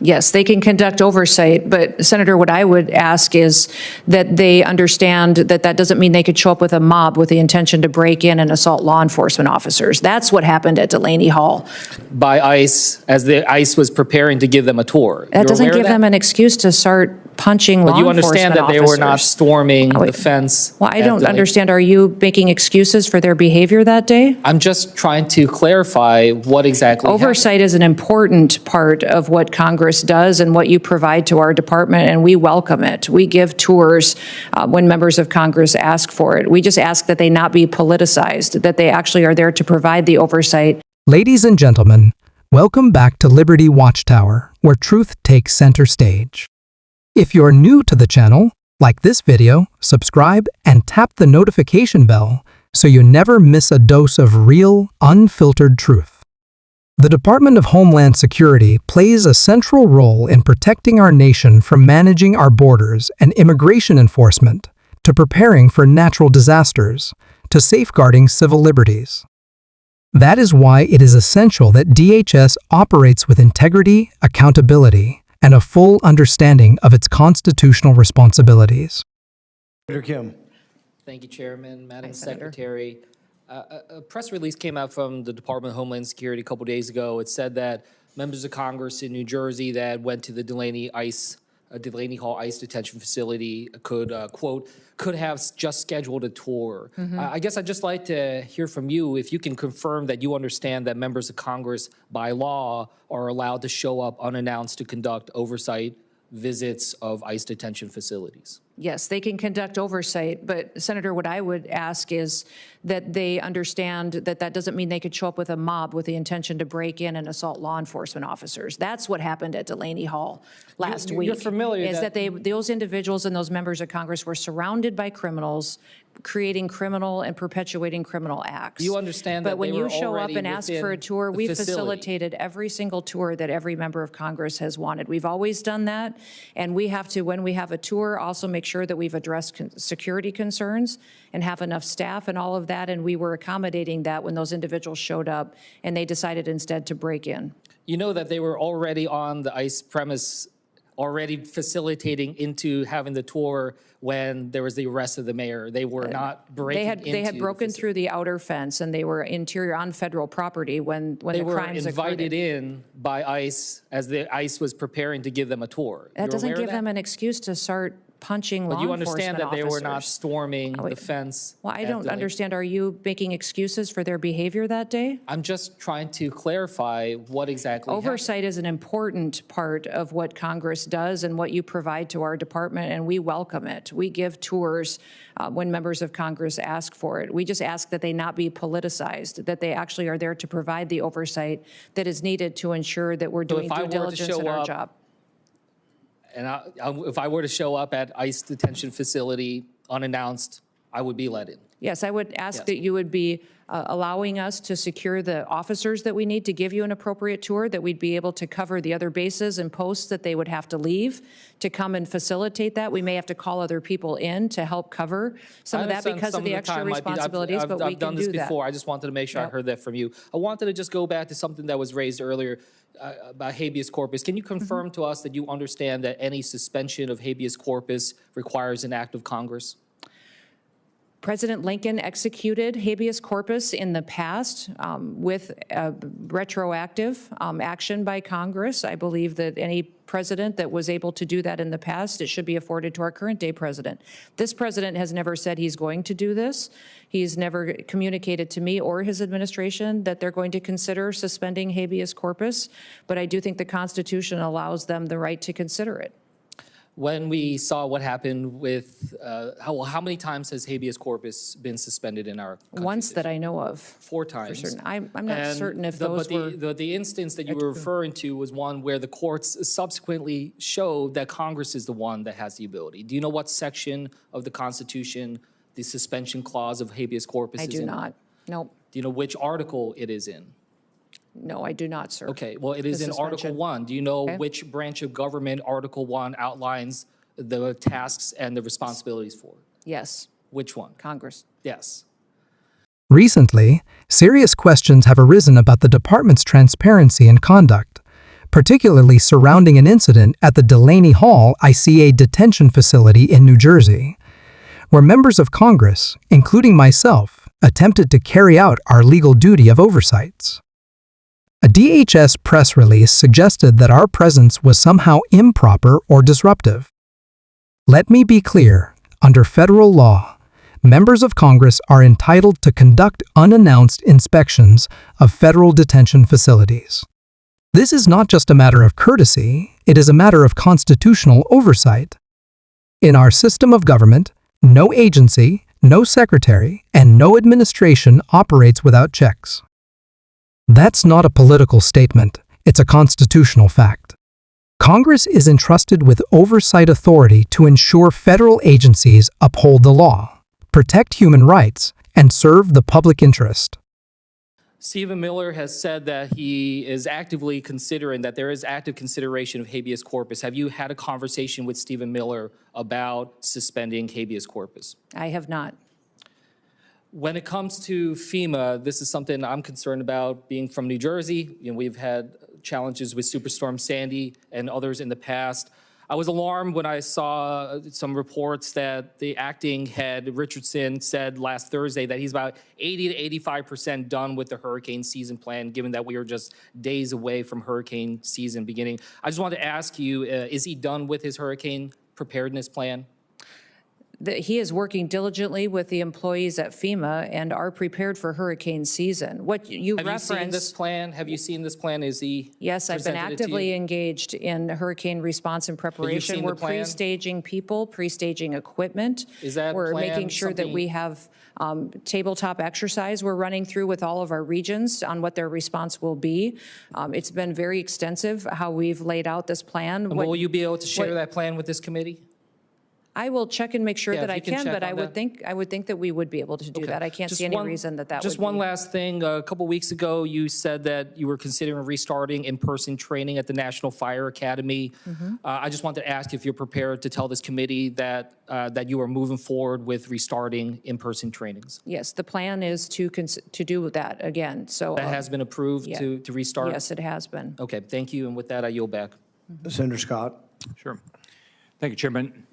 Yes, they can conduct oversight, but Senator, what I would ask is that they understand that that doesn't mean they could show up with a mob with the intention to break in and assault law enforcement officers. That's what happened at Delaney Hall. By ICE, as the ICE was preparing to give them a tour. That doesn't give them an excuse to start punching law enforcement officers. But you understand that they were not storming the fence. Well, I don't understand. Are you making excuses for their behavior that day? I'm just trying to clarify what exactly happened. Oversight is an important part of what Congress does and what you provide to our department, and we welcome it. We give tours when members of Congress ask for it. We just ask that they not be politicized, that they actually are there to provide the oversight. Ladies and gentlemen, welcome back to Liberty Watchtower, where truth takes center stage. If you're new to the channel, like this video, subscribe, and tap the notification bell so you never miss a dose of real, unfiltered truth. The Department of Homeland Security plays a central role in protecting our nation from managing our borders and immigration enforcement, to preparing for natural disasters, to safeguarding civil liberties. That is why it is essential that DHS operates with integrity, accountability, and a full understanding of its constitutional responsibilities. Senator Kim. Thank you, Chairman. Madam Secretary. A press release came out from the Department of Homeland Security a couple days ago. It said that members of Congress in New Jersey that went to the Delaney Hall ICE detention facility could, quote, could have just scheduled a tour. I guess I'd just like to hear from you if you can confirm that you understand that members of Congress by law are allowed to show up unannounced to conduct oversight visits of ICE detention facilities. Yes, they can conduct oversight, but Senator, what I would ask is that they understand that that doesn't mean they could show up with a mob with the intention to break in and assault law enforcement officers. That's what happened at Delaney Hall last week. You're familiar is that those individuals and those members of Congress were surrounded by criminals, creating criminal and perpetuating criminal acts. You understand that but when they you were show up already and ask within for a tour, the we've facility. facilitated every single tour that every member of Congress has wanted. We've always done that, and we have to, when we have a tour, also make sure that we've addressed security concerns and have enough staff and all of that, and we were accommodating that when those individuals showed up and they decided instead to break in. You know that they were already on the ICE premise, already facilitating into having the tour when there was the arrest of the mayor. They were not breaking into They had broken through the outer fence, and they were interior on federal property when the crimes occurred. They were invited in by ICE as the ICE was preparing to give them a tour. That doesn't give them an excuse to start punching law enforcement officers. But you understand that they were not storming the fence. Well, I don't understand. Are you making excuses for their behavior that day? I'm just trying to clarify what exactly happened. Oversight is an important part of what Congress does and what you provide to our department, and we welcome it. We give tours when members of Congress ask for it. We just ask that they not be politicized, that they actually are there to provide the oversight that is needed to ensure that we're doing due diligence in our job. And if I were to show up at ICE detention facility unannounced, I would be let in. Yes, I would ask that you would be allowing us to secure the officers that we need to give you an appropriate tour, that we'd be able to cover the other bases and posts that they would have to leave to come and facilitate that. We may have to call other people in to help cover some of that because of the extra responsibilities, but we can do that. I've done this before. I just wanted to make sure I heard that from you. I wanted to just go back to something that was raised earlier about habeas corpus. Can you confirm to us that you understand that any suspension of habeas corpus requires an act of Congress? President Lincoln executed habeas corpus in the past with retroactive action by Congress. I believe that any president that was able to do that in the past, it should be afforded to our current day president. This president has never said he's going to do this. He's never communicated to me or his administration that they're going to consider suspending habeas corpus, but I do think the Constitution allows them the right to consider it. When we saw what happened with, how many times has habeas corpus been suspended in our country? Once that I know of. 4 times. For certain. I'm not certain if those were. The instance that you were referring to was one where the courts subsequently showed that Congress is the one that has the ability. Do you know what section of the Constitution the suspension clause of habeas corpus is in? I do not. Nope. Do you know which article it is in? No, I do not, sir. Okay, well, it is in Article 1. Do you know which branch of government Article 1 outlines the tasks and the responsibilities for? Yes. Which one? Congress. Yes. Recently, serious questions have arisen about the department's transparency and conduct, particularly surrounding an incident at the Delaney Hall ICA detention facility in New Jersey, where members of Congress, including myself, attempted to carry out our legal duty of oversights. A DHS press release suggested that our presence was somehow improper or disruptive. Let me be clear, under federal law, members of Congress are entitled to conduct unannounced inspections of federal detention facilities. This is not just a matter of courtesy, it is a matter of constitutional oversight. In our system of government, no agency, no secretary, and no administration operates without checks. That's not a political statement, it's a constitutional fact. Congress is entrusted with oversight authority to ensure federal agencies uphold the law, protect human rights, and serve the public interest. Stephen Miller has said that he is actively considering, that there is active consideration of habeas corpus. Have you had a conversation with Stephen Miller about suspending habeas corpus? I have not. When it comes to FEMA, this is something I'm concerned about, being from New Jersey. You know, we've had challenges with Superstorm Sandy and others in the past. I was alarmed when I saw some reports that the acting head, Richardson, said last Thursday that he's about 80 to 85% done with the hurricane season plan, given that we are just days away from hurricane season beginning. I just wanted to ask you, is he done with his hurricane preparedness plan? He is working diligently with the employees at FEMA and are prepared for hurricane season. What you referenced. Have you seen this plan? Have you seen this plan? Is he? Yes, I've been actively engaged in hurricane response and preparation. We're pre-staging people, pre-staging equipment. Is that We're plan making sure that we have tabletop exercise we're running through with all of our regions on what their response will be. It's been very extensive how we've laid out this plan. And will you be able to share that plan with this committee? I will check and make sure that I can, but I would that. think that we would be able to do that. I can't see any reason that would be. Just one last thing. A couple weeks ago, you said that you were considering restarting in-person training at the National Fire Academy. I just wanted to ask if you're prepared to tell this committee that that you are moving forward with restarting in-person trainings. Yes, the plan is to do that again. So that has been approved to restart? Yes, it has been. Okay, thank you. And with that, I yield back. Senator Scott. Sure. Thank you, Chairman.